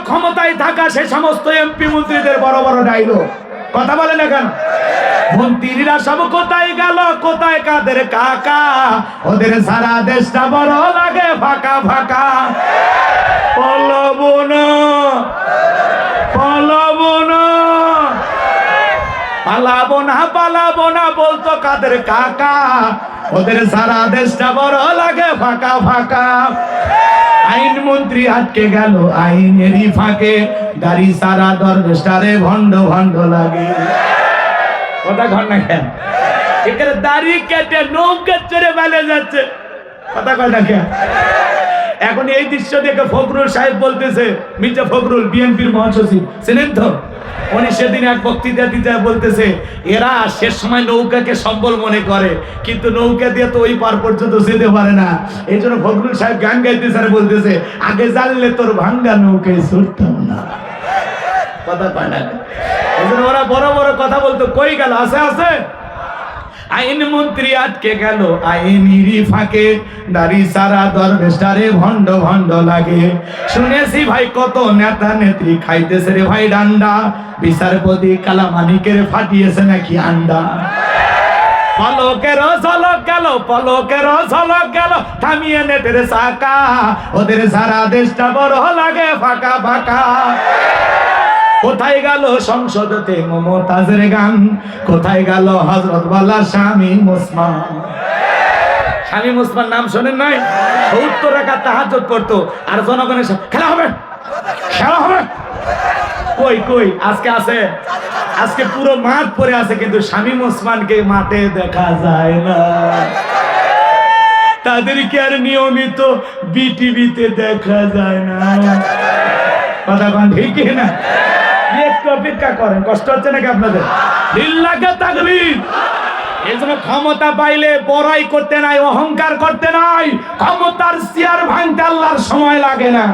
ক্ষমতায় থাকা সে সমস্ত এমপি মন্ত্রীদের বড় বড় ডায়লগ, কথা বলে না কেন? মন্ত্রীরা সব কোথায় গেল, কোথায় কাদের কাকা, ওদের সারা দেশটা বড় লাগে ফাঁকা ফাঁকা। পালাবো না, পালাবো না, পালাবো না, পালাবো না বলতো কাদের কাকা, ওদের সারা দেশটা বড় লাগে ফাঁকা ফাঁকা। আইন মন্ত্রী আটকে গেল আইনেরই ফাঁকে, দাড়ি সারা দরবেশটারে ভণ্ড ভণ্ড লাগে। কথা কন না কেন? এখানে দাড়ি কেটে নৌকা চড়ে বেলে যাচ্ছে, কথা কয় না কেন? এখন এই দৃশ্য দেখে ফখরুল সাহেব বলতেছে, মির্জা ফখরুল বিএনপির মহাসচিব চেনেন তো, উনি সেদিন এক বক্তৃতা দিতে বলতেছে এরা শেষ সময় নৌকাকে সম্বল মনে করে, কিন্তু নৌকা দিয়ে তো ওই পার পর্যন্ত যেতে পারে না। এই জন্য ফখরুল সাহেব গান গাইতেছে আর বলতেছে, আগে জানলে তোর ভাঙ্গা নৌকায় ছুটতাম না। কথা কয় না? এই জন্য ওরা বড় বড় কথা বলতো, কই গেল? আছে আছে। আইন মন্ত্রী আটকে গেল আইনেরই ফাঁকে, দাড়ি সারা দরবেশটারে ভণ্ড ভণ্ড লাগে। শুনেছি ভাই কত নেতা নেত্রী খাইতেছে রে ভাই ডান্ডা, বিচারপতি কালামানিকের ফাটিয়েছে নাকি আন্ডা। পলকের ঝলক গেল, পলকের ঝলক গেল, থামিয়ে নেটের চাকা, ওদের সারা দেশটা বড় লাগে ফাঁকা ফাঁকা। কোথায় গেল সংসদতে মমতাজের গান, কোথায় গেল হযরত ওয়ালা শামীম ওসমান? শামীম ওসমান নাম শোনেন নাই? 70 রাকাত তাহাজ্জুদ করতো আর জনগণের সাথে খেলা হবে, খেলা হবে। কই কই আজকে আছে? আজকে পুরো মাঠ পড়ে আছে, কিন্তু শামীম ওসমানকে মাঠে দেখা যায় না। তাদেরকে আর নিয়মিত বিটিভিতে দেখা যায় না। কথা কোন ঠিক না? একটু অপেক্ষা করেন, কষ্ট হচ্ছে নাকি আপনাদের? লিল্লাহি তাকবীর। এই জন্য ক্ষমতা পাইলে বড়াই করতে নাই, অহংকার করতে নাই, ক্ষমতার চেয়ার ভাঙতে আল্লাহর সময় লাগে না।